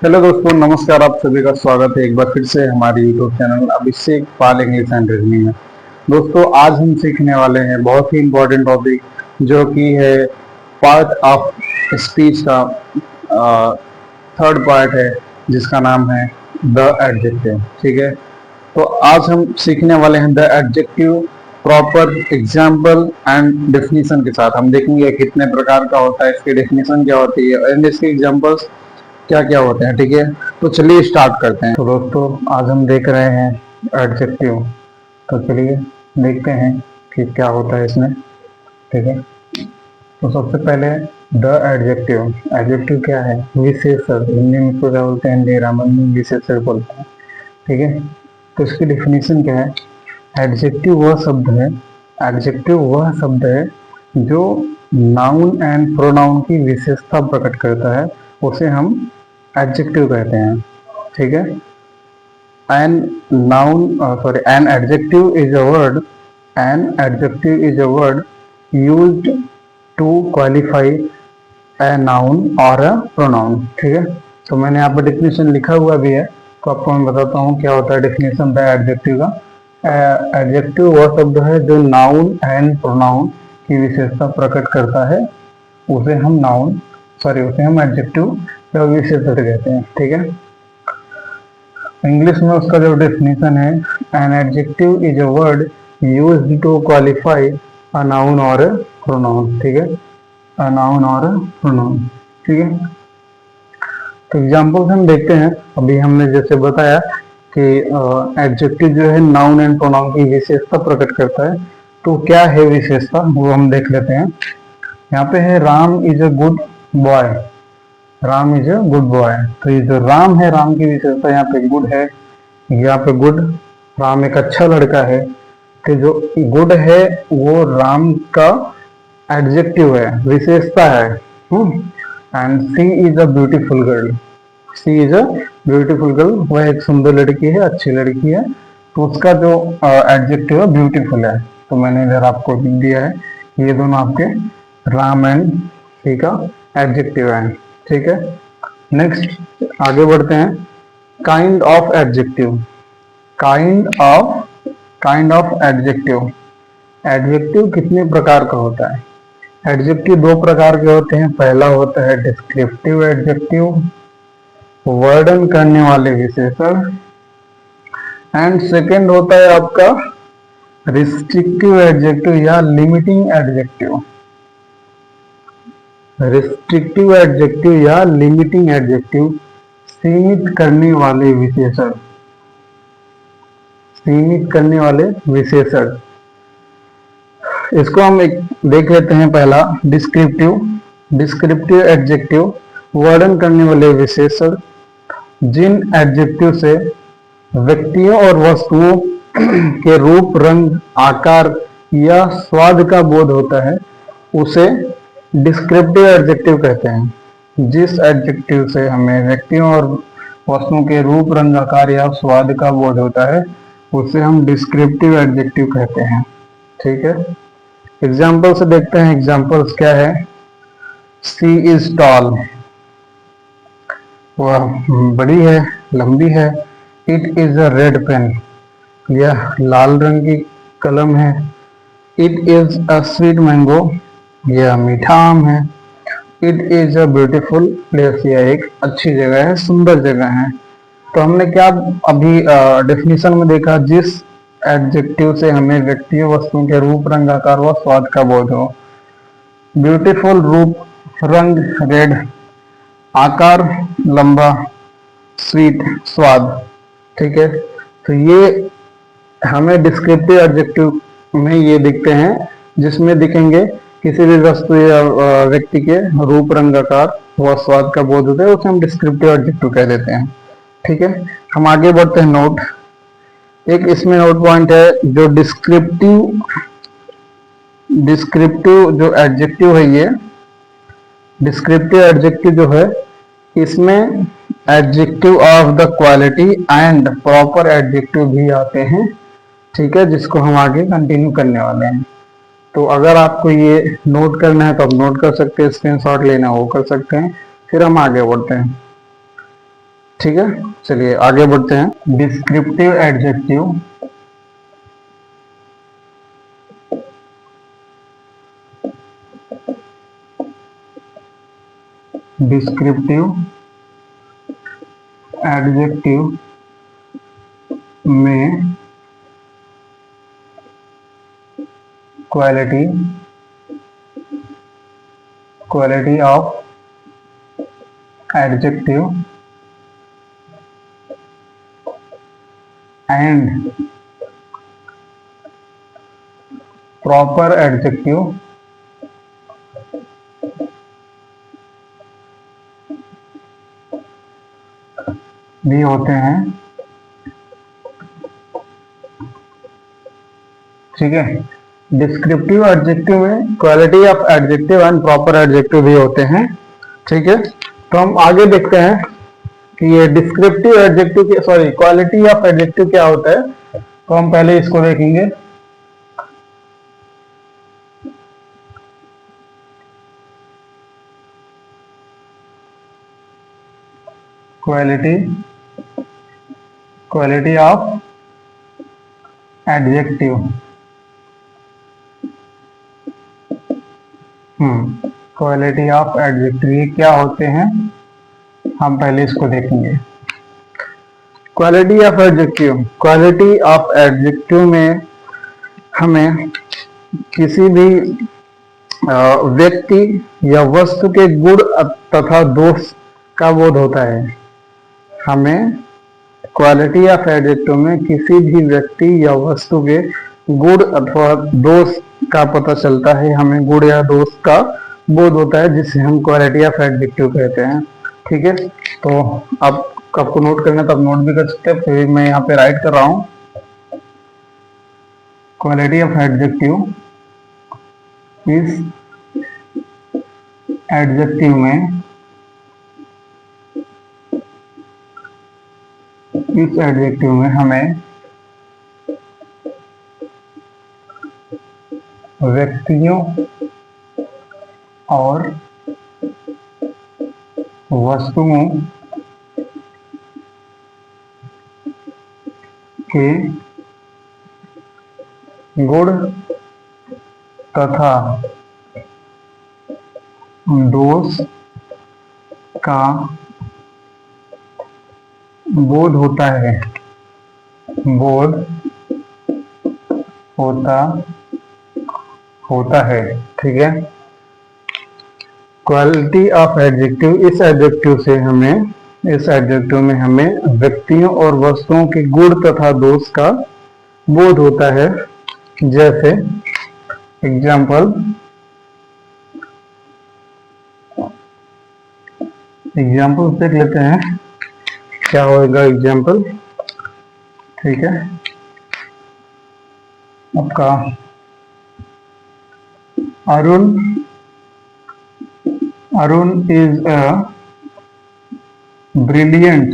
Hello दोस्तों, नमस्कार। आप सभी का स्वागत है एक बार फिर से हमारे YouTube channel Abhishek Pal English and reasoning में। दोस्तों, आज हम सीखने वाले हैं बहुत ही इम्पोर्टेंट टॉपिक, जो कि है पार्ट ऑफ स्पीच का थर्ड पार्ट है, जिसका नाम है द एडजेक्टिव। ठीक है, तो आज हम सीखने वाले हैं the adjective proper example and definition के साथ। हम देखेंगे कितने प्रकार का होता है, इसकी डेफिनेशन क्या होती है एंड इसके एग्जाम्पल्स क्या क्या होते हैं। ठीक है, तो चलिए स्टार्ट करते हैं। तो दोस्तों, आज हम देख रहे हैं एडजेक्टिव। तो चलिए देखते हैं कि क्या होता है इसमें। ठीक है, तो सबसे पहले द एडजेक्टिव। एडजेक्टिव क्या है? विशेषण। हिंदी में इसको क्या बोलते हैं? हिंदी ग्रामर में विशेषण बोलते हैं। ठीक है, तो इसकी डेफिनेशन क्या है? एडजेक्टिव वह शब्द है, एडजेक्टिव वह शब्द है जो नाउन एंड प्रोनाउन की विशेषता प्रकट करता है, उसे हम एडजेक्टिव कहते हैं। ठीक है, an noun an adjective is a word, an adjective is a word used to qualify a noun और अ प्रोनाउन। ठीक है, तो मैंने यहाँ पर डेफिनेशन लिखा हुआ भी है, तो आपको मैं बताता हूँ क्या होता है डेफिनेशन द एडजेक्टिव का। एडजेक्टिव वह शब्द है जो नाउन एंड प्रोनाउन की विशेषता प्रकट करता है, उसे हम एडजेक्टिव या विशेषण कहते हैं। ठीक है, इंग्लिश में उसका जो डेफिनेशन है, an adjective is a word used to qualify a noun और प्रोनाउन। ठीक है, अ नाउन और प्रोनाउन। ठीक है, तो एग्जाम्पल्स हम देखते हैं। अभी हमने जैसे बताया कि एडजेक्टिव जो है नाउन एंड प्रोनाउन की विशेषता प्रकट करता है, तो क्या है विशेषता वो हम देख लेते हैं। यहाँ पे है Ram is a good boy. Ram is a good boy, तो ये जो राम है, राम की विशेषता यहाँ पे गुड है। यहाँ पे गुड, राम एक अच्छा लड़का है। तो जो गुड है वो राम का एडजेक्टिव है, विशेषता है। And she is a beautiful girl. She is a beautiful girl, वह एक सुंदर लड़की है, अच्छी लड़की है। तो उसका जो एडजेक्टिव है ब्यूटीफुल है। तो मैंने इधर आपको लिख दिया है, ये दोनों आपके राम एंड सी का एडजेक्टिव है। ठीक है, नेक्स्ट आगे बढ़ते हैं। Kind of adjective. Kind of adjective. Adjective कितने प्रकार का होता है? एडजेक्टिव दो प्रकार के होते हैं। पहला होता है डिस्क्रिप्टिव एडजेक्टिव, वर्णन करने वाले विशेषण। एंड सेकंड होता है आपका रिस्ट्रिक्टिव एडजेक्टिव या लिमिटिंग एडजेक्टिव। रिस्ट्रिक्टिव एडजेक्टिव या लिमिटिंग एडजेक्टिव, सीमित करने वाले विशेषण। सीमित करने वाले विशेषण, इसको हम एक देख लेते हैं। पहला डिस्क्रिप्टिव। डिस्क्रिप्टिव एडजेक्टिव, वर्णन करने वाले विशेषण जिन एडजेक्टिव से व्यक्तियों और वस्तुओं के रूप, रंग, आकार या स्वाद का बोध होता है, उसे डिस्क्रिप्टिव एडजेक्टिव कहते हैं। जिस एडजेक्टिव से हमें व्यक्तियों और वस्तुओं के रूप, रंग, आकार या स्वाद का बोध होता है, उसे हम डिस्क्रिप्टिव एडजेक्टिव कहते हैं। ठीक है, एग्जाम्पल से देखते हैं। एग्जाम्पल्स क्या है? सी इज टॉल, वह बड़ी है, लंबी है। It is a red pen, यह लाल रंग की कलम है। It is a sweet mango, यह मीठा आम है। It is a beautiful place, यह एक अच्छी जगह है, सुंदर जगह है। तो हमने क्या अभी डेफिनेशन में देखा? जिस एडजेक्टिव से हमें व्यक्तियों, वस्तुओं के रूप, रंग, आकार व स्वाद का बोध हो। ब्यूटीफुल रूप, रंग रेड, आकार लंबा, स्वीट स्वाद। ठीक है, तो ये हमें डिस्क्रिप्टिव एडजेक्टिव में ये दिखते हैं, जिसमें दिखेंगे किसी भी वस्तु या व्यक्ति के रूप, रंग, आकार व स्वाद का बोध होता है, उसे हम डिस्क्रिप्टिव एडजेक्टिव कह देते हैं। ठीक है, हम आगे बढ़ते हैं। नोट, एक इसमें नोट पॉइंट है, जो डिस्क्रिप्टिव जो एडजेक्टिव है, ये डिस्क्रिप्टिव एडजेक्टिव जो है, इसमें adjective of the quality and proper adjective भी आते हैं। ठीक है, जिसको हम आगे कंटिन्यू करने वाले हैं। तो अगर आपको ये नोट करना है तो आप नोट कर सकते हैं, स्क्रीनशॉट लेना हो कर सकते हैं। फिर हम आगे बढ़ते हैं। ठीक है, चलिए आगे बढ़ते हैं। डिस्क्रिप्टिव एडजेक्टिव, डिस्क्रिप्टिव एडजेक्टिव में quality of adjective and proper adjective भी होते हैं। ठीक है, डिस्क्रिप्टिव एडजेक्टिव में quality of adjective and proper adjective भी होते हैं। ठीक है, तो हम आगे देखते हैं कि ये descriptive adjective quality of adjective क्या होता है। तो हम पहले इसको देखेंगे। Quality of adjective, quality of adjective ये क्या होते हैं, हम पहले इसको देखेंगे। क्वालिटी ऑफ एडजेक्टिव में हमें किसी भी व्यक्ति या वस्तु के गुण तथा दोष का बोध होता है। हमें क्वालिटी ऑफ एडजेक्टिव में किसी भी व्यक्ति या वस्तु के गुण अथवा दोष का पता चलता है, हमें गुण या दोष का बोध होता है, जिसे हम क्वालिटी ऑफ एडजेक्टिव कहते हैं। ठीक है, तो अब आपको नोट करना तो आप नोट भी कर सकते हैं, फिर मैं यहाँ पे राइट कर रहा हूँ। क्वालिटी ऑफ एडजेक्टिव इस एडजेक्टिव में हमें व्यक्तियों और वस्तुओं के गुण तथा दोष का बोध होता है, ठीक है। क्वालिटी ऑफ एडजेक्टिव, इस एडजेक्टिव में हमें व्यक्तियों और वस्तुओं के गुण तथा दोष का बोध होता है। जैसे एग्जाम्पल देख लेते हैं, क्या होगा एग्जाम्पल। ठीक है, आपका Arun is a brilliant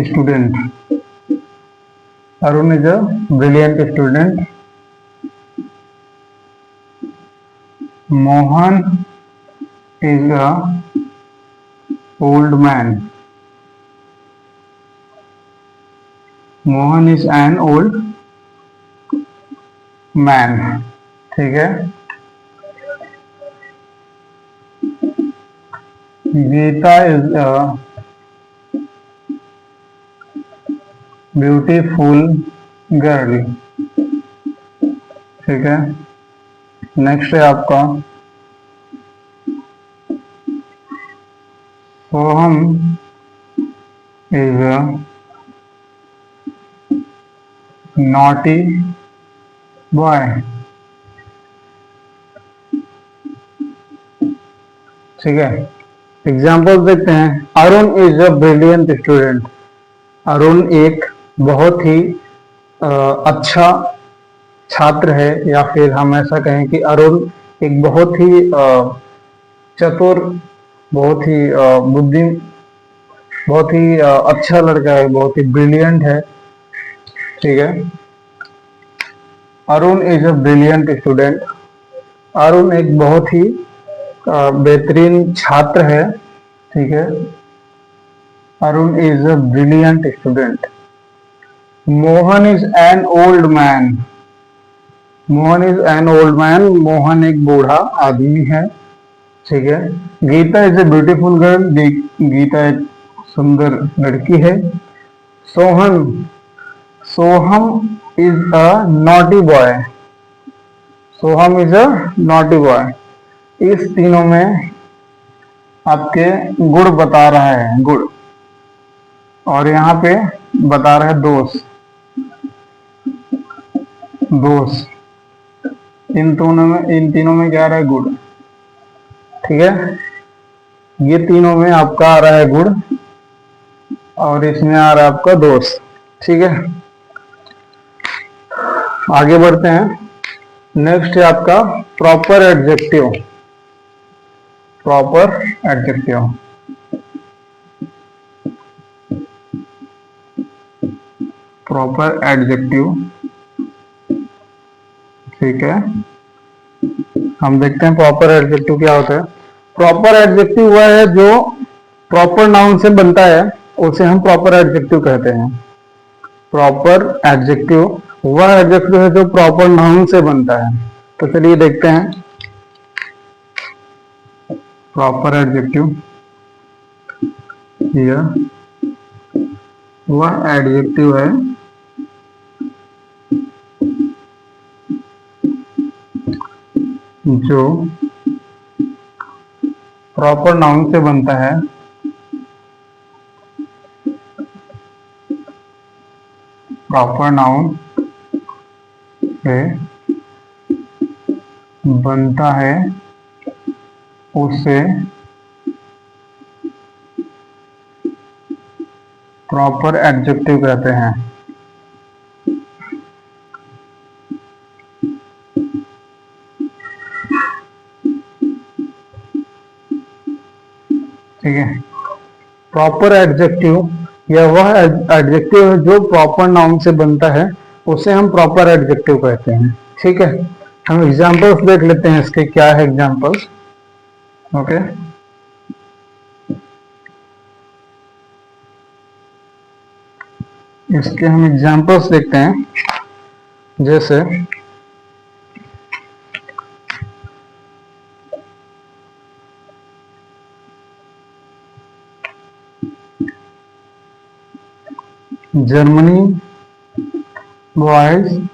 student. Arun is a brilliant student. Mohan is a old man. Mohan is an old man. ठीक है, Geeta is a beautiful girl. ठीक है, नेक्स्ट है आपका सोहम इज अ नॉटी बॉय। ठीक है, एग्जाम्पल देखते हैं। Arun is a brilliant student. Arun एक बहुत ही अच्छा छात्र है, या फिर हम ऐसा कहें कि अरुण एक बहुत ही चतुर, बहुत ही बहुत ही अच्छा लड़का है, बहुत ही ब्रिलियंट है। ठीक है, Arun is a brilliant student. Arun एक बहुत ही बेहतरीन छात्र है, ठीक है। Arun is a brilliant student. Mohan is an old man. Mohan is an old man. Mohan एक बूढ़ा आदमी है, ठीक है। Gita is a beautiful girl. Gita एक सुंदर लड़की है। Sohan Soham is a naughty boy. Soham is a naughty boy. इस तीनों में आपके गुण बता रहा है, गुण, और यहाँ पे बता रहा है दोष। दोष इन तीनों में क्या आ रहा है? गुण, ठीक है। ये तीनों में आपका आ रहा है गुण और इसमें आ रहा है आपका दोष, ठीक है। आगे बढ़ते हैं। नेक्स्ट है आपका proper adjective. Proper adjective, proper adjective, ठीक है। हम देखते हैं प्रॉपर एडजेक्टिव क्या होता है। प्रॉपर एडजेक्टिव वह है जो प्रॉपर नाउन से बनता है, उसे हम प्रॉपर एडजेक्टिव कहते हैं। प्रॉपर एडजेक्टिव वह एडजेक्टिव है जो प्रॉपर नाउन से बनता है। तो चलिए देखते हैं। प्रॉपर एडजेक्टिव, यह वह एडजेक्टिव है जो प्रॉपर नाउन से बनता है, प्रॉपर नाउन से बनता है, उसे प्रॉपर एडजेक्टिव कहते हैं। ठीक है। प्रॉपर एडजेक्टिव या वह एडजेक्टिव है जो प्रॉपर नाउन से बनता है, उसे हम प्रॉपर एडजेक्टिव कहते हैं, ठीक है। हम एग्जांपल्स देख लेते हैं इसके, क्या है एग्जांपल्स। ओके, इसके हम एग्जांपल्स देखते हैं। जैसे Germany boys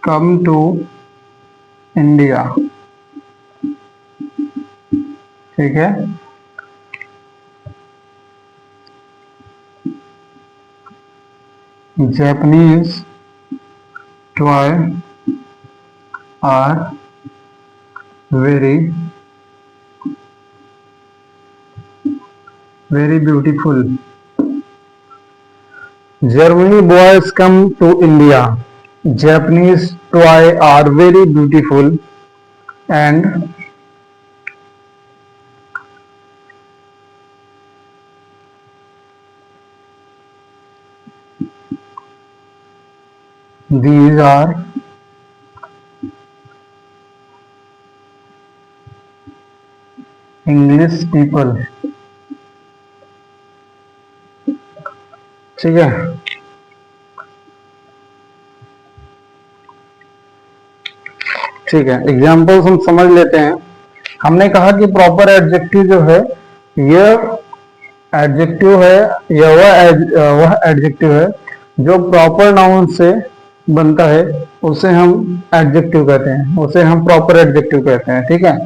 come to India, ठीक है। Japanese toy are very beautiful. Germany boys come to India. Japanese toy are very beautiful and these are English people, ठीक है। ठीक है, एग्जाम्पल्स हम समझ लेते हैं। हमने कहा कि प्रॉपर एडजेक्टिव जो है, यह एडजेक्टिव है या वह एडजेक्टिव है जो प्रॉपर नाउन से बनता है, उसे हम एडजेक्टिव कहते हैं, उसे हम प्रॉपर एडजेक्टिव कहते हैं, ठीक है।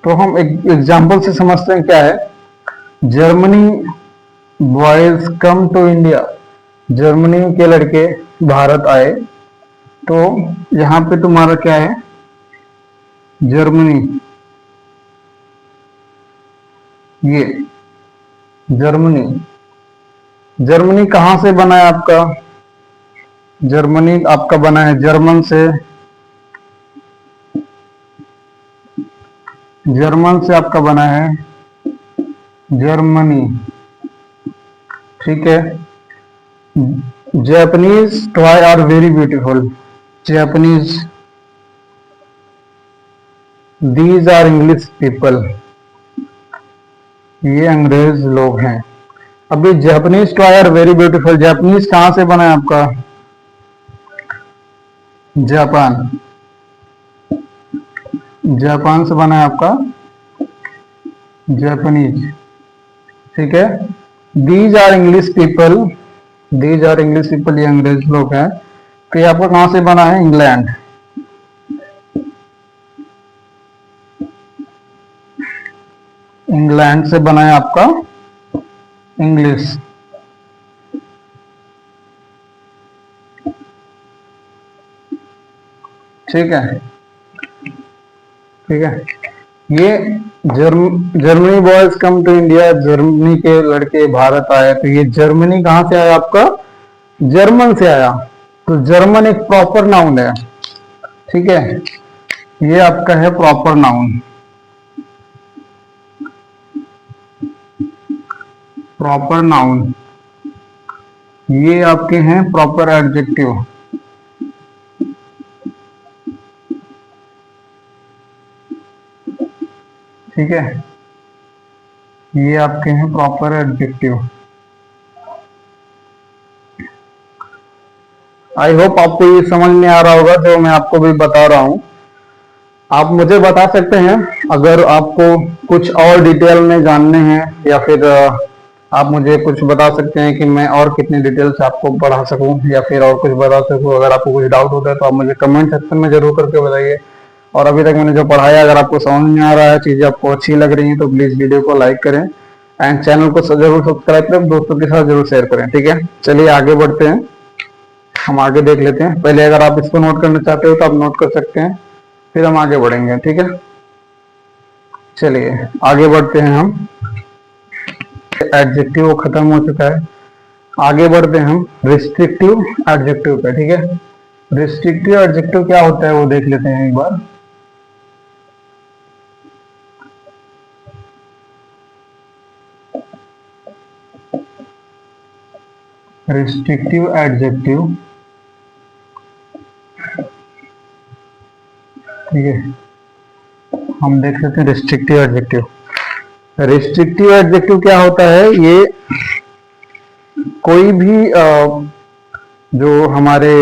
तो हम एग्जाम्पल से समझते हैं क्या है। Germany boys come to India, Germany के लड़के भारत आए। तो यहाँ पे तुम्हारा क्या है? जर्मनी, ये जर्मनी, जर्मनी कहाँ से बना है आपका? जर्मनी आपका बना है जर्मन से, जर्मन से आपका बना है जर्मनी, ठीक है। Japanese toy are very beautiful, Japanese these are English people, ये अंग्रेज लोग हैं। अभी Japanese toy are very beautiful, Japanese कहाँ से बना है आपका? जापान, जापान से बना है आपका जापानीज, ठीक है। These are English people, these are English people, ये अंग्रेज लोग हैं। तो ये आपका कहाँ से बना है? इंग्लैंड, इंग्लैंड से बना है आपका इंग्लिश, ठीक है, ठीक है। ये Germany boys come to India, Germany के लड़के भारत आए। तो ये जर्मनी कहाँ से आया आपका? जर्मन से आया। तो जर्मन एक प्रॉपर नाउन है, ठीक है, ये आपका है प्रॉपर नाउन, प्रॉपर नाउन। ये आपके हैं प्रॉपर एडजेक्टिव, ठीक है, ये आपके हैं प्रॉपर एडजेक्टिव। आई होप आपको ये समझ में आ रहा होगा जो मैं आपको भी बता रहा हूं। आप मुझे बता सकते हैं अगर आपको कुछ और डिटेल में जानने हैं, या फिर आप मुझे कुछ बता सकते हैं कि मैं और कितनी डिटेल्स आपको पढ़ा सकूं या फिर और कुछ बता सकूं। अगर आपको कुछ डाउट होता है तो आप मुझे कमेंट सेक्शन में जरूर करके बताइए। और अभी तक मैंने जो पढ़ाया, अगर आपको समझ में आ रहा है, चीजें आपको अच्छी लग रही हैं, तो प्लीज वीडियो को लाइक करें एंड चैनल को जरूर सब्सक्राइब करें, दोस्तों के साथ जरूर शेयर करें, ठीक है। चलिए आगे बढ़ते हैं, हम आगे देख लेते हैं। पहले अगर आप इसको नोट करना चाहते हो तो आप नोट कर सकते हैं, फिर हम आगे बढ़ेंगे, ठीक है। चलिए आगे बढ़ते हैं हम। एडजेक्टिव खत्म हो चुका है, आगे बढ़ते हैं हम रिस्ट्रिक्टिव एडजेक्टिव पे, ठीक है। रिस्ट्रिक्टिव एडजेक्टिव क्या होता है वो देख लेते हैं एक बार। रिस्ट्रिक्टिव एडजेक्टिव, ठीक है, हम देख लेते हैं रिस्ट्रिक्टिव एडजेक्टिव। रिस्ट्रिक्टिव एडजेक्टिव क्या होता है? ये कोई भी जो हमारे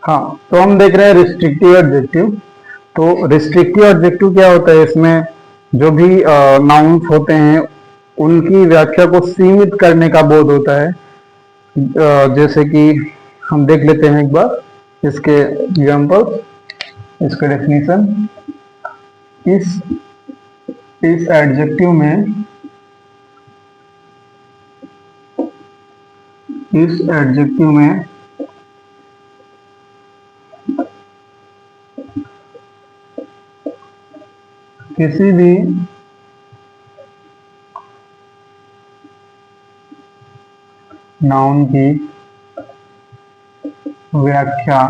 हाँ, तो हम देख रहे हैं रिस्ट्रिक्टिव एडजेक्टिव। तो रिस्ट्रिक्टिव एडजेक्टिव क्या होता है? इसमें जो भी नाउन्स होते हैं उनकी व्याख्या को सीमित करने का बोध होता है। जैसे कि हम देख लेते हैं एक बार इसके एग्जांपल, इसके डेफिनेशन। इस एडजेक्टिव में, इस एडजेक्टिव में किसी भी नाउन की व्याख्या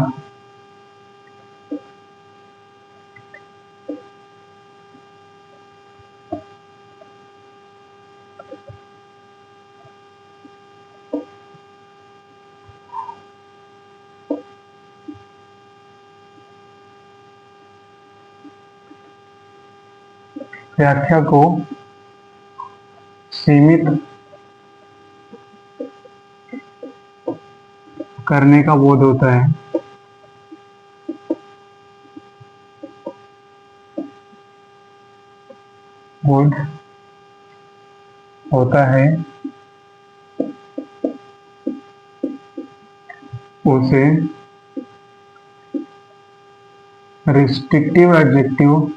को सीमित करने का बोध होता है, बोध होता है, उसे रिस्ट्रिक्टिव एडजेक्टिव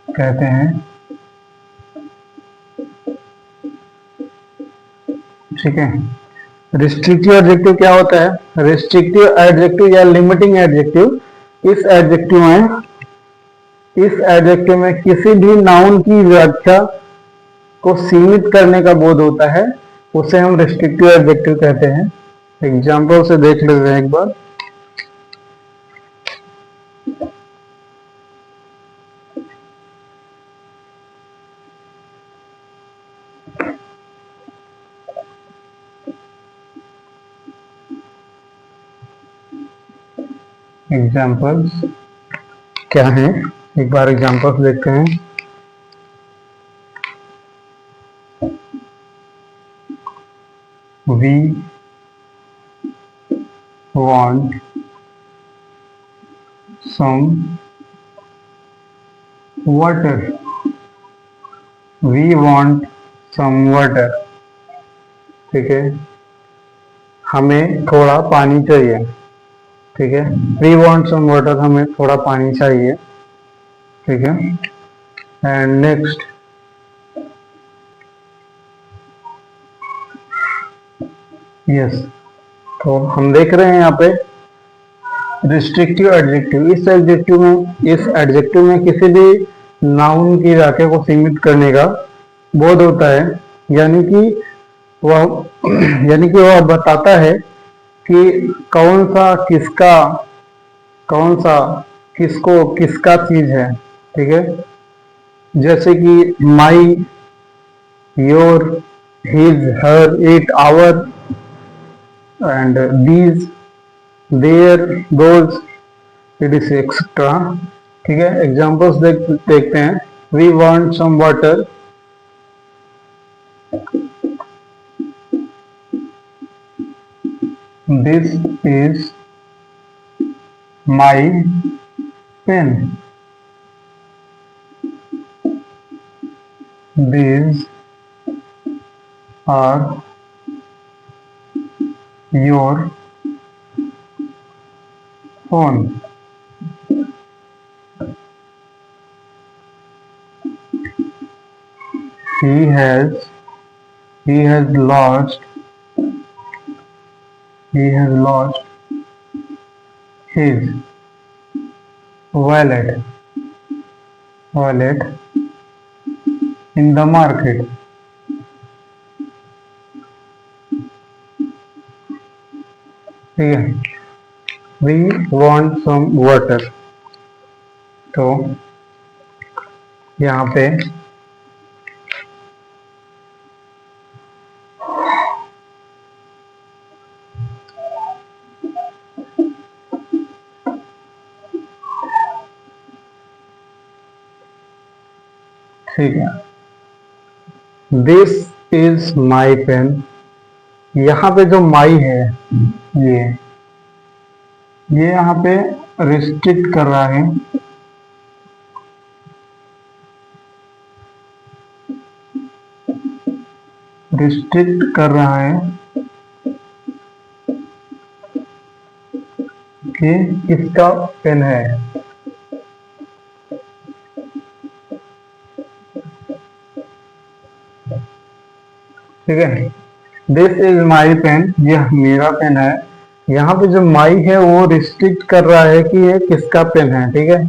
कहते हैं, ठीक है। रिस्ट्रिक्टिव एडजेक्टिव क्या होता है? रिस्ट्रिक्टिव एडजेक्टिव या लिमिटिंग एडजेक्टिव, इस एडजेक्टिव में किसी भी नाउन की व्याख्या को सीमित करने का बोध होता है, उसे हम रिस्ट्रिक्टिव एडजेक्टिव कहते हैं। एग्जाम्पल से देख लेते हैं एक बार। एग्जाम्पल्स क्या है, एक बार एग्जाम्पल्स देखते हैं। We want some water. We want some water. ठीक है, हमें थोड़ा पानी चाहिए। ठीक है, वी वॉन्ट सम वाटर, हमें थोड़ा पानी चाहिए। ठीक है, एंड नेक्स्ट यस, तो हम देख रहे हैं यहाँ पे रिस्ट्रिक्टिव एडजेक्टिव। इस एडजेक्टिव में किसी भी नाउन की व्याख्या को सीमित करने का बोध होता है, यानी कि वह बताता है कि कौन सा किसको किसका चीज है। ठीक है, जैसे कि my, your, his, her, it, our and these, their, those, it is etcetera. ठीक है, एग्जाम्पल्स देखते हैं। We want some water, this is my pen, these are your phone. He has lost his wallet in the market. ठीक है, we want some water, तो यहाँ पे ठीक है, दिस इज माई पेन। यहाँ पे जो माई है ये यहाँ पे रिस्ट्रिक्ट कर रहा है, कि किसका पेन है। ठीक है, दिस इज माई पेन, यह मेरा पेन है। यहाँ पे जो माई है वो रिस्ट्रिक्ट कर रहा है कि ये किसका पेन है। ठीक है,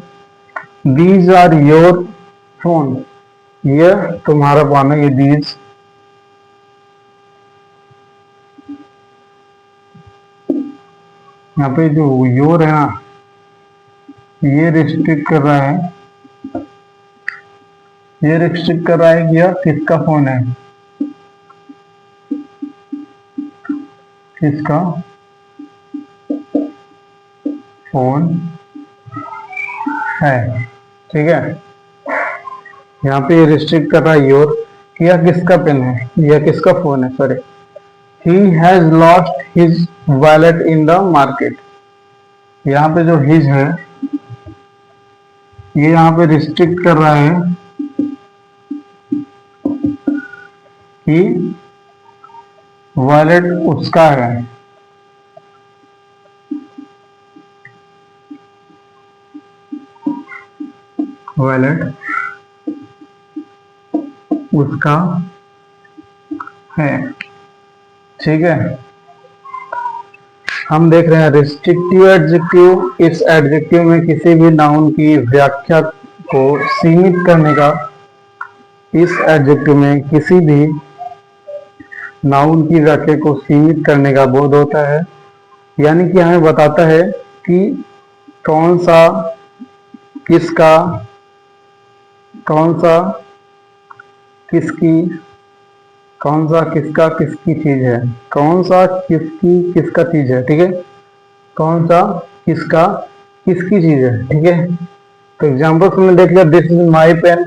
दीज आर योर फोन, यह तुम्हारा फोन है। ये दीज, यहाँ पे जो योर है ना, ये रिस्ट्रिक्ट कर रहा है, कि यह किसका फोन है, किसका फोन है। ठीक है, यहाँ पे ये रिस्ट्रिक्ट कर रहा है योर, कि यह किसका पेन है, यह किसका फोन है। Sorry, he has lost his wallet in the market। यहाँ पे जो his है ये यहाँ पे रिस्ट्रिक्ट कर रहा है कि वॉलेट उसका है। वॉलेट उसका है। ठीक है, हम देख रहे हैं रिस्ट्रिक्टिव एडजेक्टिव। इस एडजेक्टिव में किसी भी नाउन की व्याख्या को सीमित करने का इस एडजेक्टिव में किसी भी नाउन की व्याख्या को सीमित करने का बोध होता है, यानी कि हमें बताता है कि कौन सा किसका, कौन सा किसकी, कौन सा किसका किसकी चीज है, कौन सा किसकी किसका चीज है, ठीक है, कौन सा किसका किसकी चीज है, ठीक है। तो एग्जाम्पल हमने देख लिया, दिस इज माई पेन,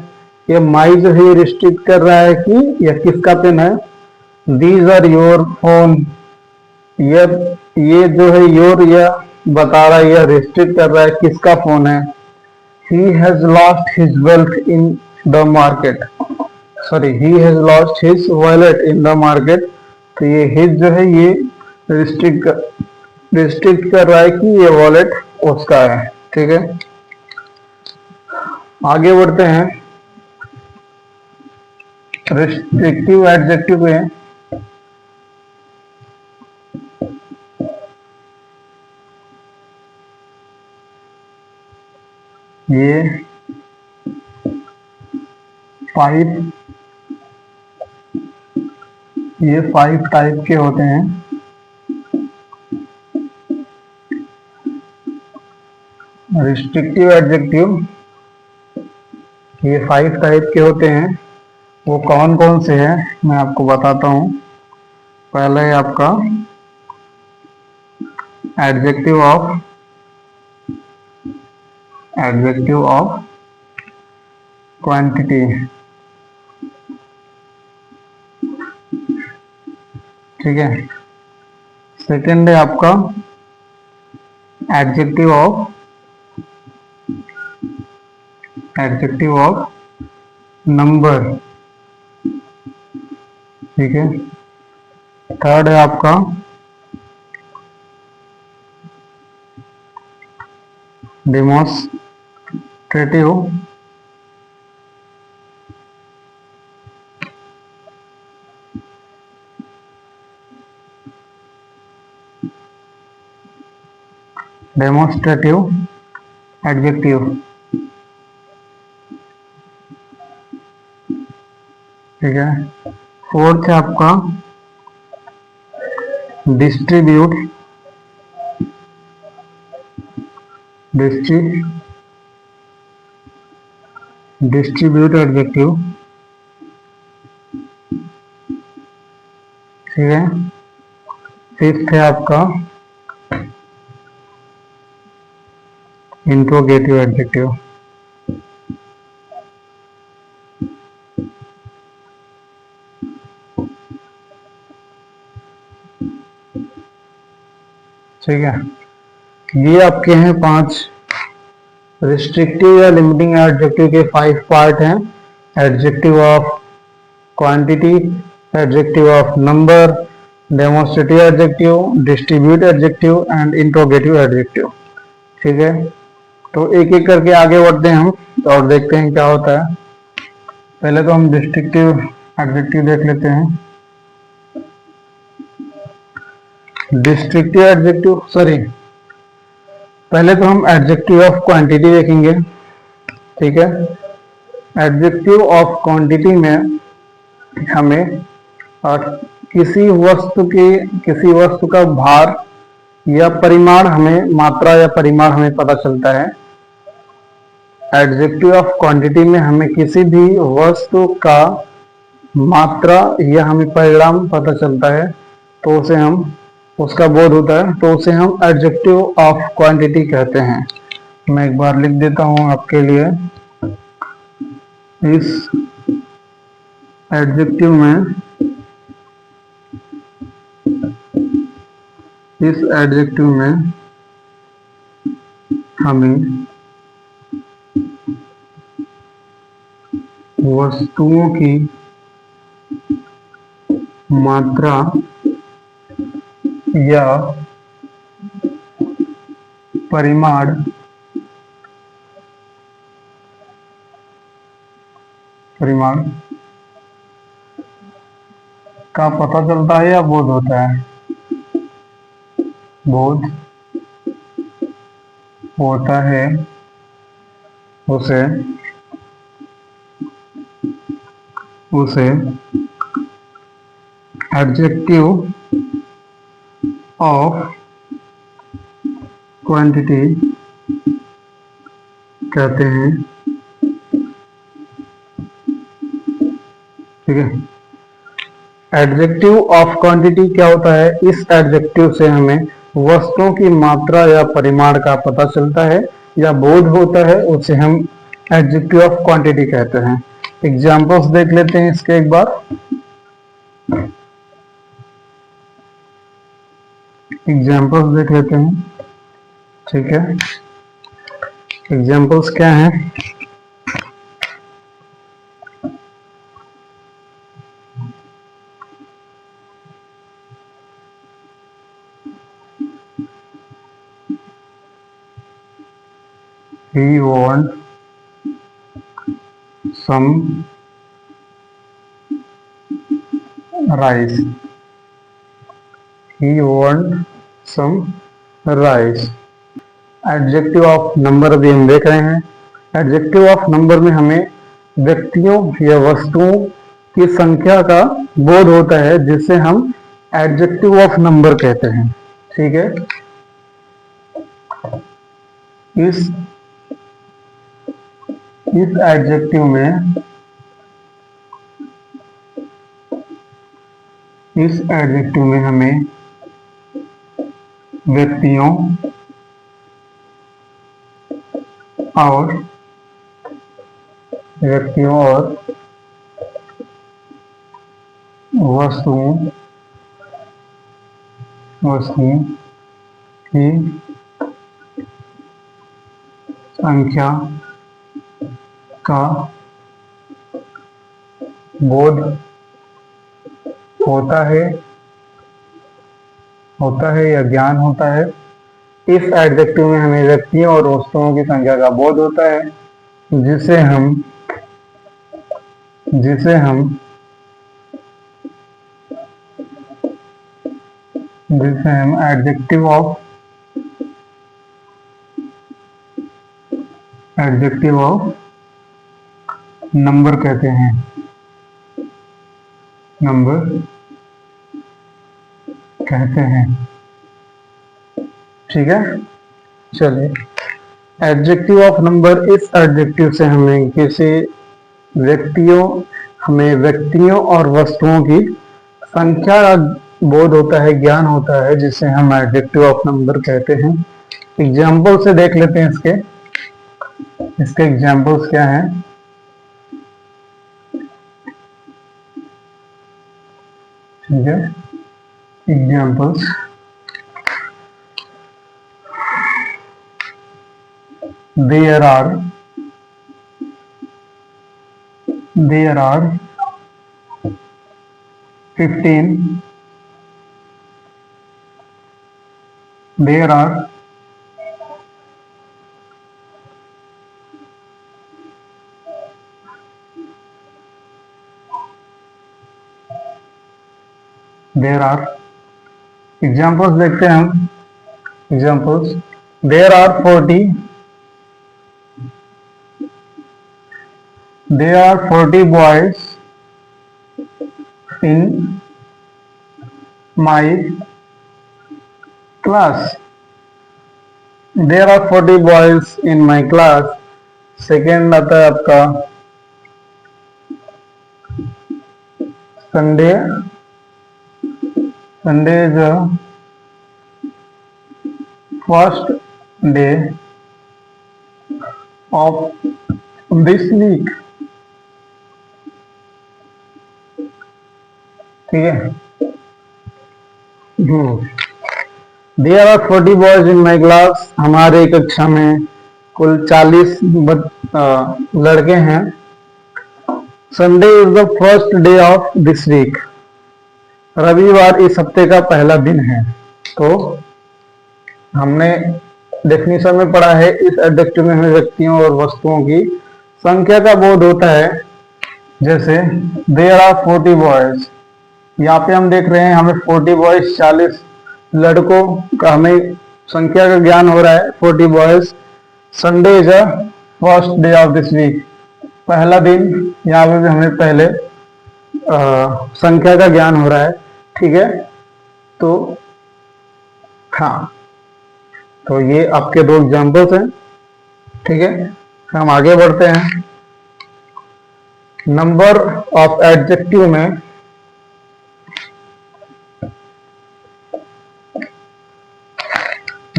ये माई जो है रिस्ट्रिक्ट कर रहा है कि यह किसका पेन है। दीज आर योर फोन, ये जो है योर, यह बता रहा है, यह रिस्ट्रिक्ट कर रहा है किसका फोन है। he has lost his wealth in the market, sorry he has lost his wallet in the market। तो ये his जो है ये रिस्ट्रिक्ट कर रहा है कि ये वॉलेट उसका है, ठीक है। आगे बढ़ते हैं रिस्ट्रिक्टिव एडजेक्टिव पे। ये 5 टाइप के होते हैं। रिस्ट्रिक्टिव एडजेक्टिव ये 5 टाइप के होते हैं। वो कौन कौन से हैं मैं आपको बताता हूँ। पहला है आपका एडजेक्टिव ऑफ क्वांटिटी, ठीक है। सेकंड है आपका एडजेक्टिव ऑफ नंबर, ठीक है। थर्ड है आपका डेमोन्स्ट्रेटिव, एडजेक्टिव, ठीक है। फोर्थ है आपका डिस्ट्रीब्यूट एडजेक्टिव, ठीक है। फिफ्थ है आपका इंट्रोगेटिव एडजेक्टिव, ठीक है। ये आपके हैं 5 रिस्ट्रिक्टिव या लिमिटिंग एडजेक्टिव के 5 पार्ट हैं। Adjective of quantity, adjective of number, demonstrative adjective, distribute adjective and interrogative adjective, ठीक है। तो एक एक करके आगे बढ़ते हैं हम और देखते हैं क्या होता है। पहले तो हम डिस्ट्रिक्टिव एडजेक्टिव देख लेते हैं। डिस्ट्रिक्टिव एडजेक्टिव, सॉरी, पहले तो हम एडजेक्टिव ऑफ क्वांटिटी देखेंगे, ठीक है। एडजेक्टिव ऑफ क्वांटिटी में हमें किसी वस्तु का भार या परिमाण, हमें मात्रा या परिमाण हमें पता चलता है। एडजेक्टिव ऑफ क्वांटिटी में हमें किसी भी वस्तु का मात्रा या हमें परिमाण पता चलता है, तो उसे हम, उसका बोध होता है, तो उसे हम एडजेक्टिव ऑफ क्वांटिटी कहते हैं। मैं एक बार लिख देता हूं आपके लिए। इस एडजेक्टिव में हमें वस्तुओं की मात्रा या परिमाण का पता चलता है या बोध होता है। बोध होता है, उसे उसे एडजेक्टिव ऑफ क्वांटिटी कहते हैं। ठीक है, एडजेक्टिव ऑफ क्वांटिटी क्या होता है? इस एडजेक्टिव से हमें वस्तुओं की मात्रा या परिमाण का पता चलता है या बोध होता है, उसे हम एडजेक्टिव ऑफ क्वांटिटी कहते हैं। एग्जांपल्स देख लेते हैं इसके एक बार। एग्जांपल्स देख लेते हैं। ठीक है, एग्जांपल्स क्या हैं? He want some rice. He want some rice. Adjective of number अभी हम देख रहे हैं। एडजेक्टिव ऑफ नंबर में हमें व्यक्तियों या वस्तुओं की संख्या का बोध होता है, जिसे हम एडजेक्टिव ऑफ नंबर कहते हैं। ठीक है, इस एडजेक्टिव में हमें व्यक्तियों और वस्तुओं की संख्या का बोध होता है या ज्ञान होता है। इस एडजेक्टिव में हमें व्यक्तियों और वस्तुओं की संख्या का बोध होता है, जिसे हम एडजेक्टिव ऑफ नंबर कहते हैं। ठीक है, चलिए, एडजेक्टिव ऑफ नंबर, इस एडजेक्टिव से हमें व्यक्तियों और वस्तुओं की संख्या का बोध होता है, ज्ञान होता है, जिसे हम एडजेक्टिव ऑफ नंबर कहते हैं। एग्जाम्पल से देख लेते हैं इसके एग्जाम्पल्स क्या हैं। ठीक है, examples, there are 15 there are 40 examples देखते हैं हम। Examples, there are 40 boys in my class. There are 40 boys in my class. Second आता है आपका Sunday is the first day of this week. ठीक है, There are 40 boys in my class. हमारे कक्षा में कुल 40 लड़के हैं। Sunday is the first day of this week. रविवार इस हफ्ते का पहला दिन है। तो हमने डेफिनेशन में पढ़ा है, इस एडजेक्टिव में हमें व्यक्तियों और वस्तुओं की संख्या का बोध होता है। जैसे देयर आर 40 बॉयज, यहाँ पे हम देख रहे हैं हमें 40 बॉयज 40 लड़कों का हमें संख्या का ज्ञान हो रहा है। 40 boys, Sunday is a first day of this week, पहला दिन, यहाँ पे भी हमें पहले संख्या का ज्ञान हो रहा है, ठीक है। तो हाँ, तो ये आपके दो एग्जाम्पल्स हैं, ठीक है। हम आगे बढ़ते हैं। नंबर ऑफ एडजेक्टिव में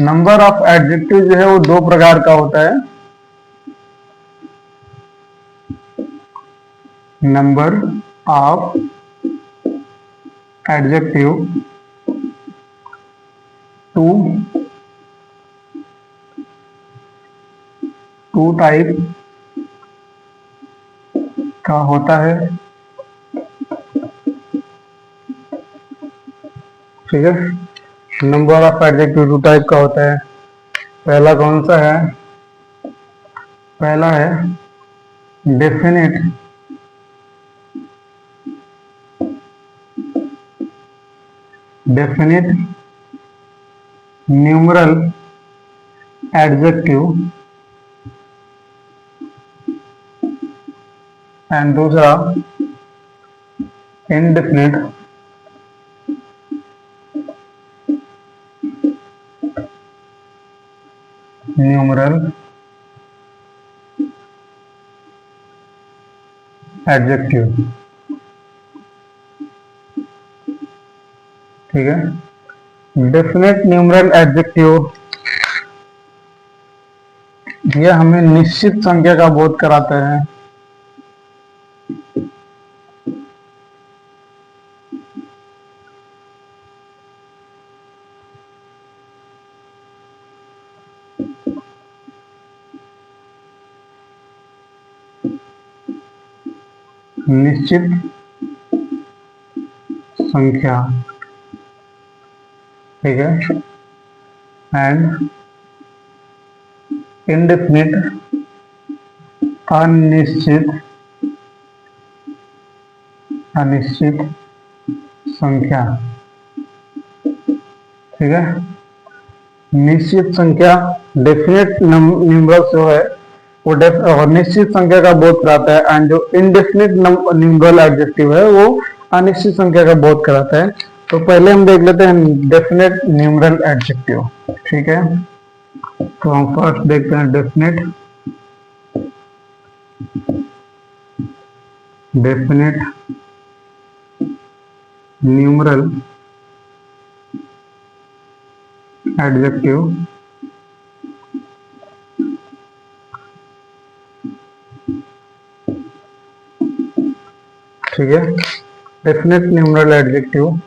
नंबर ऑफ एडजेक्टिव जो है वो दो प्रकार का होता है। Number of adjective two type का होता है, ठीक है। Number of adjective two type का होता है। पहला कौन सा है? पहला है definite definite numeral adjective, and दूसरा इनडेफिनेट न्यूमरल एडजेक्टिव, ठीक है। डेफिनेट न्यूमरल एडजेक्टिव यह हमें निश्चित संख्या का बोध कराता है। निश्चित संख्या, ठीक है। एंड इनडेफिनिट अनिश्चित अनिश्चित संख्या, ठीक है। निश्चित संख्या डेफिनेट न्यूमरल जो है वो और निश्चित संख्या का बोध कराता है, एंड जो इनडेफिनिट न्यूमरल एडजेक्टिव है वो अनिश्चित संख्या का बोध कराता है। तो पहले हम देख लेते हैं डेफिनेट न्यूमरल एडजेक्टिव, ठीक है। तो हम फर्स्ट देखते हैं डेफिनेट न्यूमरल एडजेक्टिव, ठीक है। डेफिनेट न्यूमरल एडजेक्टिव,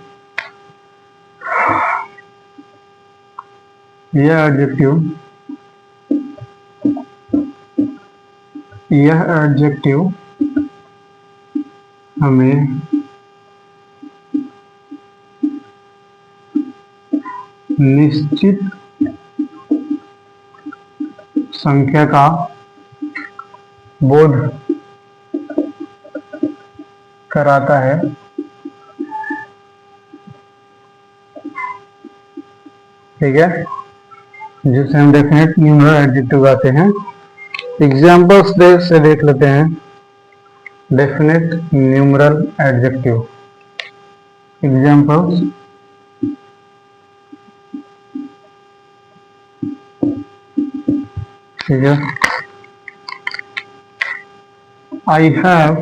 यह एडजेक्टिव हमें निश्चित संख्या का बोध कराता है, ठीक है। जिसे हम डेफिनेट न्यूमरल एडजेक्टिव कहते हैं। एग्जाम्पल्स से देख लेते हैं डेफिनेट न्यूमरल एडजेक्टिव। एग्जाम्पल्स, ठीक है। आई हैव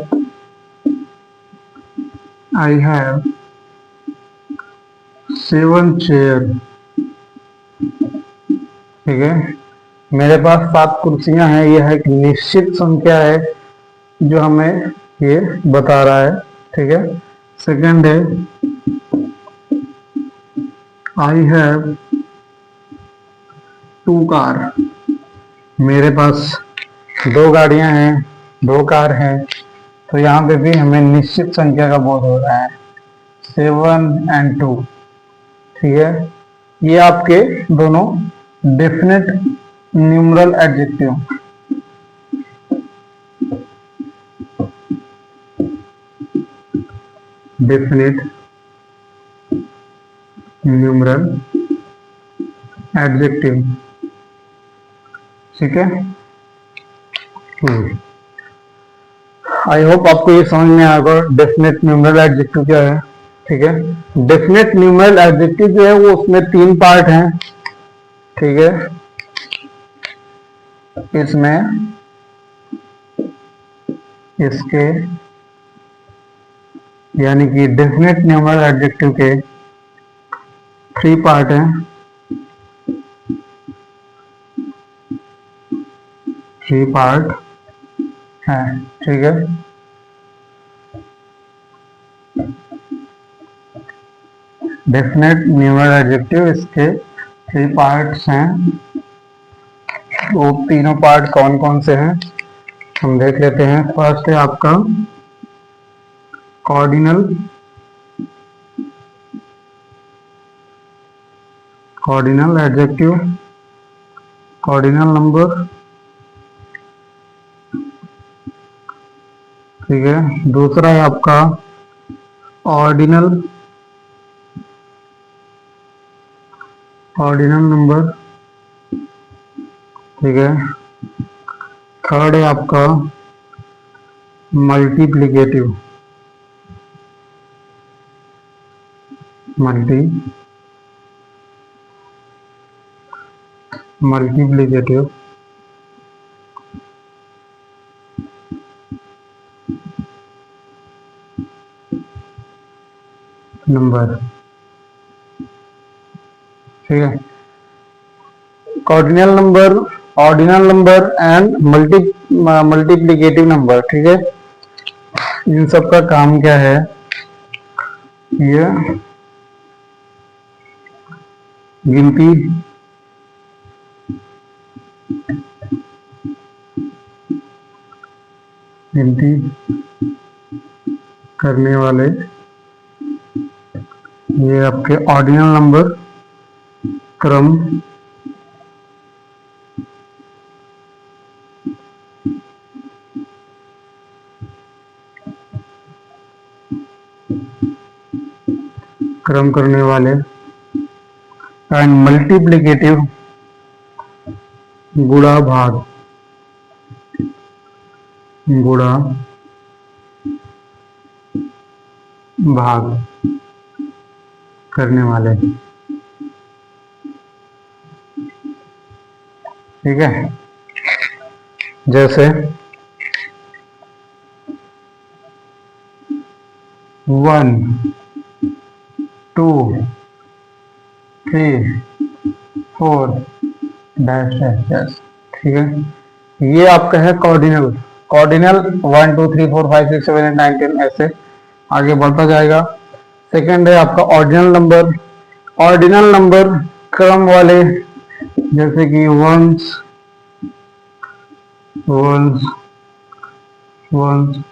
7 चेयर, ठीक है। मेरे पास 7 कुर्सियां हैं। यह एक निश्चित संख्या है जो हमें ये बता रहा है, ठीक है। सेकंड है आई हैव 2 कार। मेरे पास 2 गाड़ियां हैं, 2 कार हैं। तो यहाँ पे भी हमें निश्चित संख्या का बोध हो रहा है, 7 and 2, ठीक है। ये आपके दोनों definite numeral adjective, definite numeral adjective, ठीक है। आई होप आपको ये समझ में आएगा डेफिनेट न्यूमरल एडजेक्टिव क्या है। ठीक है, डेफिनेट न्यूमरल एडजेक्टिव जो है वो उसमें 3 पार्ट हैं। ठीक है, इसमें इसके यानी कि डेफिनेट न्यूमरल एडजेक्टिव के 3 पार्ट हैं। 3 पार्ट है। ठीक है, डेफिनेट न्यूमरल एडजेक्टिव इसके 3 पार्ट्स हैं। वो तीनों पार्ट कौन कौन से हैं हम देख लेते हैं। फर्स्ट है आपका cardinal, cardinal adjective, cardinal number. ठीक है, दूसरा है आपका ऑर्डिनल, ऑर्डिनल नंबर। ठीक है, थर्ड है आपका मल्टीप्लिकेटिव, मल्टीप्लिकेटिव। नंबर। ठीक है, cardinal number, ordinal number and multiplicative number. ठीक है, इन सब का काम क्या है, ये गिनती करने वाले, ये आपके ऑर्डिनल नंबर क्रम करने वाले एंड मल्टीप्लिकेटिव गुणा भाग करने वाले। ठीक है, जैसे 1 2 3 4 डैश डैश। ठीक है, ये आपका है कॉर्डिनल। कॉर्डिनल 1 2 3 4 5 6 7 8 9 10 ऐसे आगे बढ़ता जाएगा। सेकंड है आपका ऑर्डिनल नंबर, ऑर्डिनल नंबर क्रम वाले, जैसे कि once once once.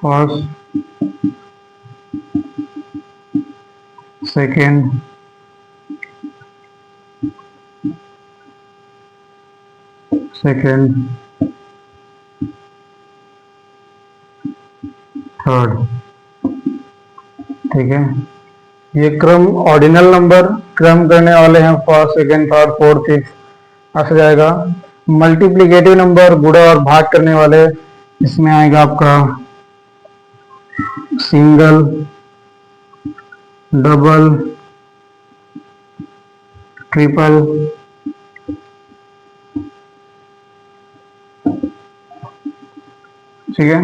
First, second, third. ठीक है, ये क्रम ऑर्डिनल नंबर क्रम करने वाले हैं, first second third fourth fifth ऐसे जाएगा। मल्टीप्लिकेटिव नंबर गुणा और भाग करने वाले, इसमें आएगा आपका सिंगल, डबल, ट्रिपल। ठीक है,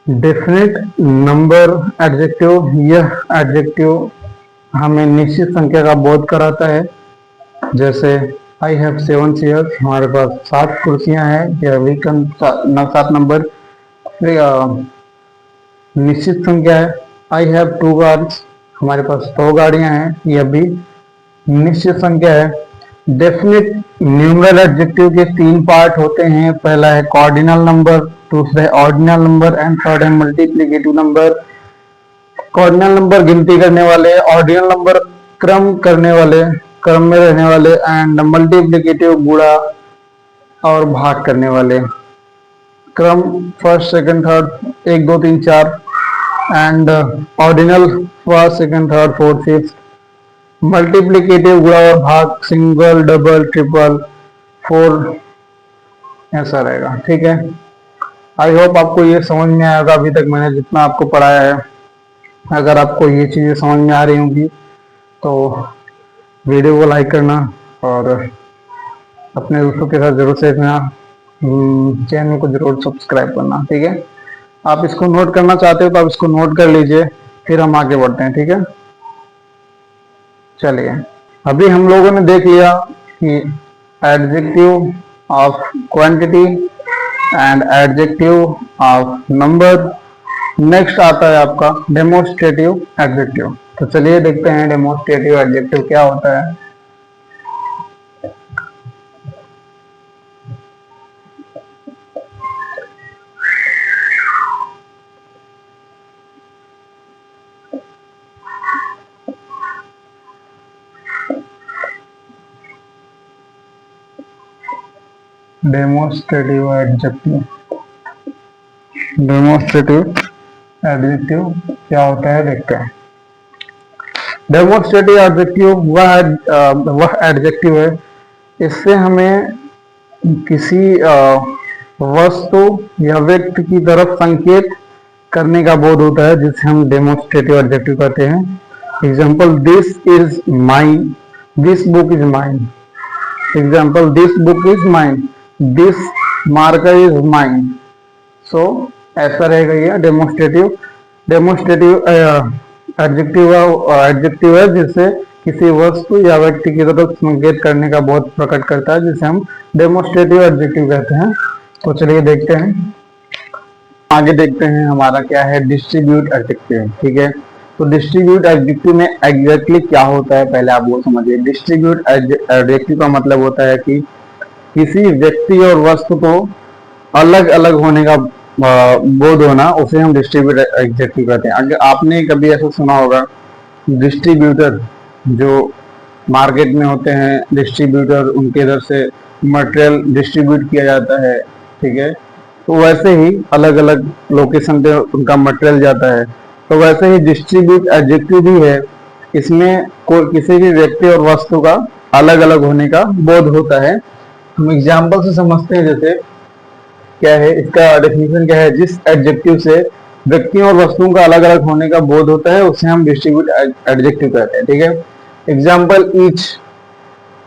डेफिनेट नंबर एडजेक्टिव, यह एडजेक्टिव हमें निश्चित संख्या का बोध कराता है। जैसे आई हैव 7 चेयर्स, हमारे पास 7 कुर्सियां हैं, यह भी 7 नंबर निश्चित संख्या है। आई हैव 2 कार्स, हमारे पास 2 गाड़ियां हैं, यह भी निश्चित संख्या है। डेफिनेट न्यूमरल एडजेक्टिव के 3 पार्ट होते हैं। पहला है कॉर्डिनल नंबर, दूसरा है ऑर्डिनल नंबर एंड थर्ड है मल्टीप्लिकेटिव नंबर। कॉर्डिनल नंबर गिनती करने वाले, ऑर्डिनल नंबर क्रम करने वाले, क्रम में रहने वाले, एंड मल्टीप्लिकेटिव गुणा और भाग करने वाले क्रम first second third 1 2 3 4 and ordinal first second third fourth fifth, multiplicative गुणा और भाग सिंगल डबल ट्रिपल फोर, ऐसा रहेगा। ठीक है, आई होप आपको ये समझ में आएगा अभी तक मैंने जितना आपको पढ़ाया है। अगर आपको ये चीज़ें समझ में आ रही होंगी तो वीडियो को लाइक करना और अपने दोस्तों के साथ जरूर शेयर करना, चैनल को जरूर सब्सक्राइब करना। ठीक है, आप इसको नोट करना चाहते हो तो आप इसको नोट कर लीजिए, फिर हम आगे बढ़ते हैं। ठीक है, चलिए अभी हम लोगों ने देख लिया कि adjective of quantity and adjective of number. Next आता है आपका डेमोन्स्ट्रेटिव एडजेक्टिव। तो चलिए देखते हैं डेमोन्स्ट्रेटिव एडजेक्टिव क्या होता है। डेमोन्स्ट्रेटिव एडजेक्टिव, डेमोन्स्ट्रेटिव एडजेक्टिव क्या होता है देखते हैं। डेमोन्स्ट्रेटिव एडजेक्टिव वह एडजेक्टिव है, इससे हमें किसी वस्तु या व्यक्ति की तरफ संकेत करने का बोध होता है, जिसे हम डेमोन्स्ट्रेटिव एडजेक्टिव कहते हैं। Example, this is mine, this book is mine. Example, this book is mine, this marker is mine. So ऐसा रहेगा ये डेमोन्स्ट्रेटिव एडजेक्टिव है, जिससे किसी वस्तु या व्यक्ति की तरफ संकेत करने का बोध प्रकट करता है, जिसे हम डेमोन्स्ट्रेटिव एडजेक्टिव कहते हैं। तो चलिए देखते हैं, आगे देखते हैं हमारा क्या है डिस्ट्रीब्यूट एडजेक्टिव। ठीक है, तो डिस्ट्रीब्यूट एडजेक्टिव में एग्जैक्टली क्या होता है पहले आप वो समझिए। डिस्ट्रीब्यूट एडजेक्टिव का मतलब होता है कि किसी व्यक्ति और वस्तु को अलग अलग होने का बोध होना, उसे हम डिस्ट्रीब्यूट एडजेक्टिव कहते हैं। अगर आपने कभी ऐसा सुना होगा, डिस्ट्रीब्यूटर जो मार्केट में होते हैं, डिस्ट्रीब्यूटर उनके इधर से मटेरियल डिस्ट्रीब्यूट किया जाता है। ठीक है, तो वैसे ही अलग अलग लोकेशन पे उनका मटेरियल जाता है, तो वैसे ही डिस्ट्रीब्यूट एडजेक्टिव भी है, इसमें किसी भी व्यक्ति और वस्तु का अलग अलग होने का बोध होता है। हम एग्जाम्पल से समझते हैं, जैसे क्या है इसका डेफिनेशन क्या है, जिस एडजेक्टिव से व्यक्तियों और वस्तुओं का अलग अलग होने का बोध होता है उसे हम डिस्ट्रीब्यूट एडजेक्टिव कहते हैं। ठीक है, एग्जाम्पल, ईच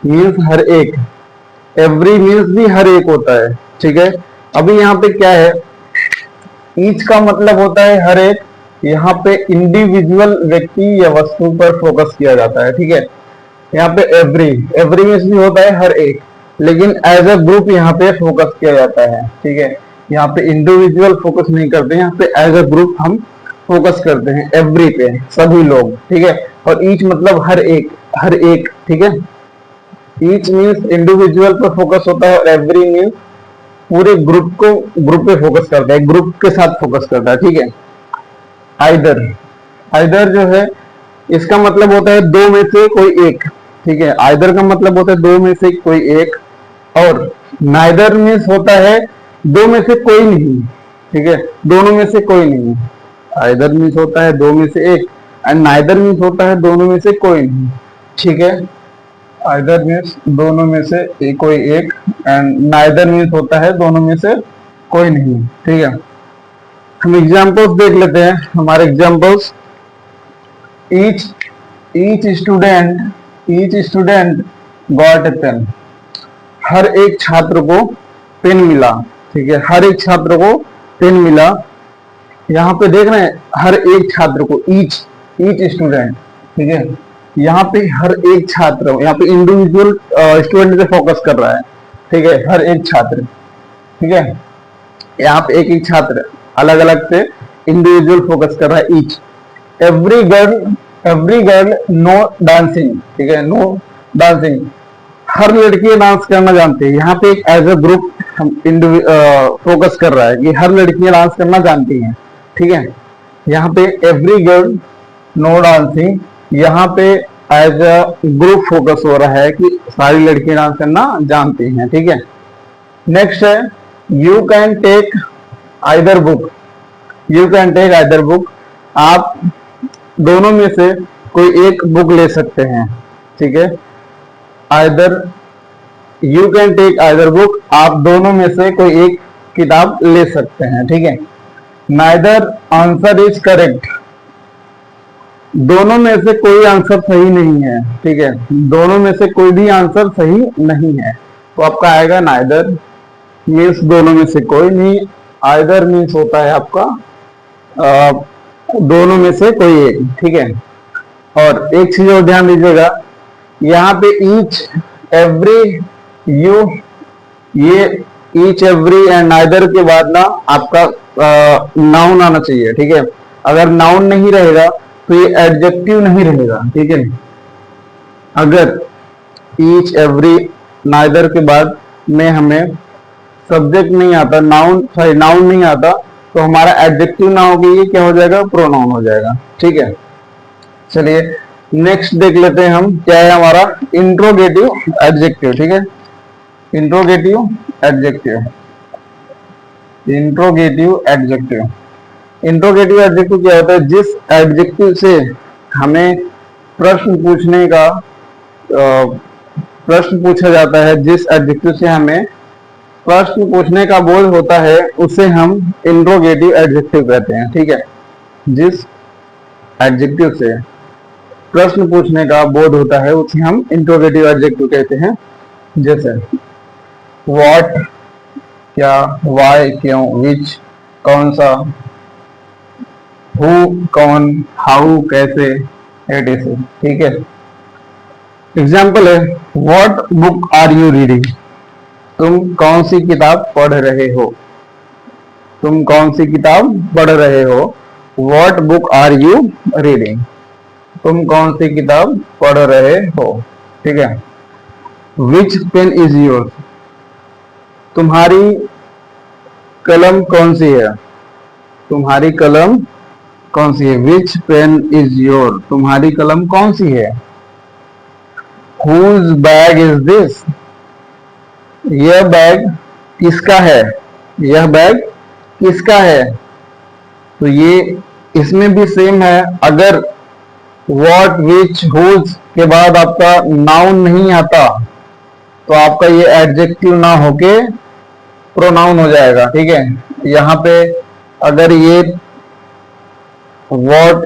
मीन्स हर एक, एवरी मीन्स भी हर एक होता है। ठीक है, अभी यहाँ पे क्या है, ईच का मतलब होता है हर एक, यहाँ पे इंडिविजुअल व्यक्ति या वस्तु पर फोकस किया जाता है। ठीक है, यहाँ पे एवरी मीन्स भी होता है हर एक, लेकिन एज अ ग्रुप यहाँ पे फोकस किया जाता है। ठीक है, यहाँ पे इंडिविजुअल फोकस नहीं करते हैं, यहाँ पे एज अ ग्रुप हम फोकस करते हैं एवरी पे, सभी लोग। ठीक है, और ईच मतलब हर एक। ठीक है, ईच मीन्स इंडिविजुअल पर फोकस होता है और एवरी मीन्स पूरे ग्रुप पे फोकस करता है, ग्रुप के साथ फोकस करता है। ठीक है, आइदर जो है इसका मतलब होता है दो में से कोई एक। ठीक है, आइदर का मतलब होता है दो में से कोई एक, और नाइदर मीन्स होता है दो में से कोई नहीं। ठीक है, दोनों में से कोई नहीं। आइदर मीन्स होता है दो में से एक एंड नाइदर मीन्स होता है दोनों में से कोई नहीं। ठीक है, आइदर मीन्स दोनों में से कोई एक एंड नाइदर मीन्स होता है दोनों में से कोई नहीं। ठीक है, हम एग्जांपल्स देख लेते हैं। हमारे examples, each student got a pen, हर एक छात्र को पेन मिला। ठीक है, हर एक छात्र को पेन मिला। यहाँ पे देख रहे हैं हर एक छात्र को, ईच स्टूडेंट। ठीक है, यहाँ पे हर एक छात्र, यहाँ पे इंडिविजुअल स्टूडेंट पे फोकस कर रहा है। ठीक है, हर एक छात्र। ठीक है, यहाँ पे एक छात्र अलग अलग से इंडिविजुअल फोकस कर रहा है, each. Every girl no dancing. ठीक है, नो डांसिंग, हर लड़की डांस करना जानती है। यहाँ पे एक एज अ ग्रुप हम फोकस कर रहा है कि हर लड़कियां डांस करना जानती हैं। ठीक है, यहाँ पे एवरी गर्ल नो डांसिंग, यहाँ पे एज अ ग्रुप फोकस हो रहा है कि सारी लड़कियां डांस करना जानती हैं। ठीक है, नेक्स्ट है you can take either book. You can take either book, आप दोनों में से कोई एक बुक ले सकते हैं। ठीक है, either you can take either book, आप दोनों में से कोई एक किताब ले सकते हैं। ठीक है, नाइदर आंसर इज करेक्ट, दोनों में से कोई आंसर सही नहीं है। ठीक है, दोनों में से कोई भी आंसर सही नहीं है, तो आपका आएगा नाइदर, मीन्स दोनों में से कोई नहीं। आइदर मीन्स होता है आपका दोनों में से कोई एक। ठीक है, और एक चीज और ध्यान दीजिएगा, यहाँ पे ईच एवरी यू, ये ईच एवरी एंड नाइदर के बाद ना आपका नाउन आना चाहिए। ठीक है, अगर नाउन नहीं रहेगा तो ये एडजेक्टिव नहीं रहेगा। ठीक है, अगर ईच एवरी नाइदर के बाद में हमें सब्जेक्ट नहीं आता, नाउन नहीं आता, तो हमारा एडजेक्टिव ना होगी, ये क्या हो जाएगा, प्रोनाउन हो जाएगा। ठीक है, चलिए नेक्स्ट देख लेते हैं हम, क्या है हमारा इंट्रोगेटिव एडजेक्टिव। ठीक है, interrogative adjective, interrogative adjective, interrogative adjective क्या होता है, जिस एडजेक्टिव से हमें प्रश्न पूछने का प्रश्न पूछा जाता है, जिस एडजेक्टिव से हमें प्रश्न पूछने का बोध होता है, उसे हम इंट्रोगेटिव एडजेक्टिव कहते हैं। ठीक है, जिस एडजेक्टिव से प्रश्न पूछने का बोध होता है उसे हम इंट्रोगेटिव एडजेक्टिव कहते हैं। जैसे व्हाट क्या, वाई क्यों, विच कौन सा, हु कौन, हाउ कैसे, एटीसी। ठीक है, एग्जाम्पल है what book are you reading, तुम कौन सी किताब पढ़ रहे हो, तुम कौन सी किताब पढ़ रहे हो। What book are you reading, तुम कौन सी किताब पढ़ रहे हो। ठीक है, विच पेन इज योर्स, तुम्हारी कलम कौन सी है, तुम्हारी कलम कौन सी है। विच पेन इज योर, तुम्हारी कलम कौन सी है। हुज बैग इज दिस, यह बैग किसका है, यह बैग किसका है। तो ये इसमें भी सेम है, अगर व्हाट विच हुज के बाद आपका नाउन नहीं आता तो आपका ये एडजेक्टिव ना होके प्रोनाउन हो जाएगा। ठीक है, यहाँ पे अगर ये व्हाट,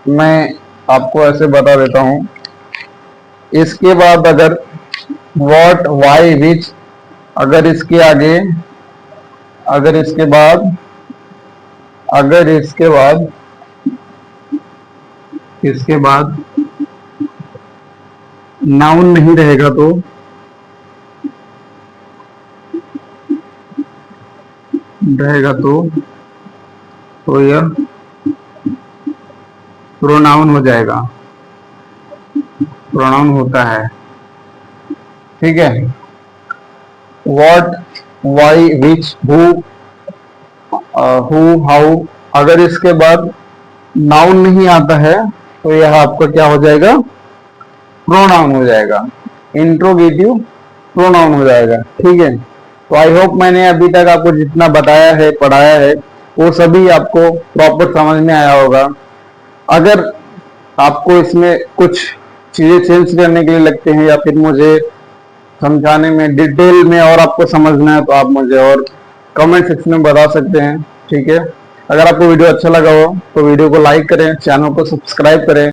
मैं आपको ऐसे बता देता हूं, इसके बाद अगर व्हाट वाई विच, अगर इसके आगे, अगर इसके बाद नाउन नहीं रहेगा तो यह प्रोनाउन हो जाएगा, प्रोनाउन होता है। ठीक है, what why which who how, अगर इसके बाद नाउन नहीं आता है तो यह आपका क्या हो जाएगा, प्रोनाउन हो जाएगा, इंट्रोगेटिव प्रोनाउन हो जाएगा। ठीक है, तो आई होप मैंने अभी तक आपको जितना बताया है, पढ़ाया है, वो सभी आपको प्रॉपर समझ में आया होगा। अगर आपको इसमें कुछ चीजें चेंज करने के लिए लगते हैं या फिर मुझे समझाने में डिटेल में और आपको समझना है तो आप मुझे और कमेंट सेक्शन में बता सकते हैं। ठीक है, अगर आपको वीडियो अच्छा लगा हो तो वीडियो को लाइक करें, चैनल को सब्सक्राइब करें।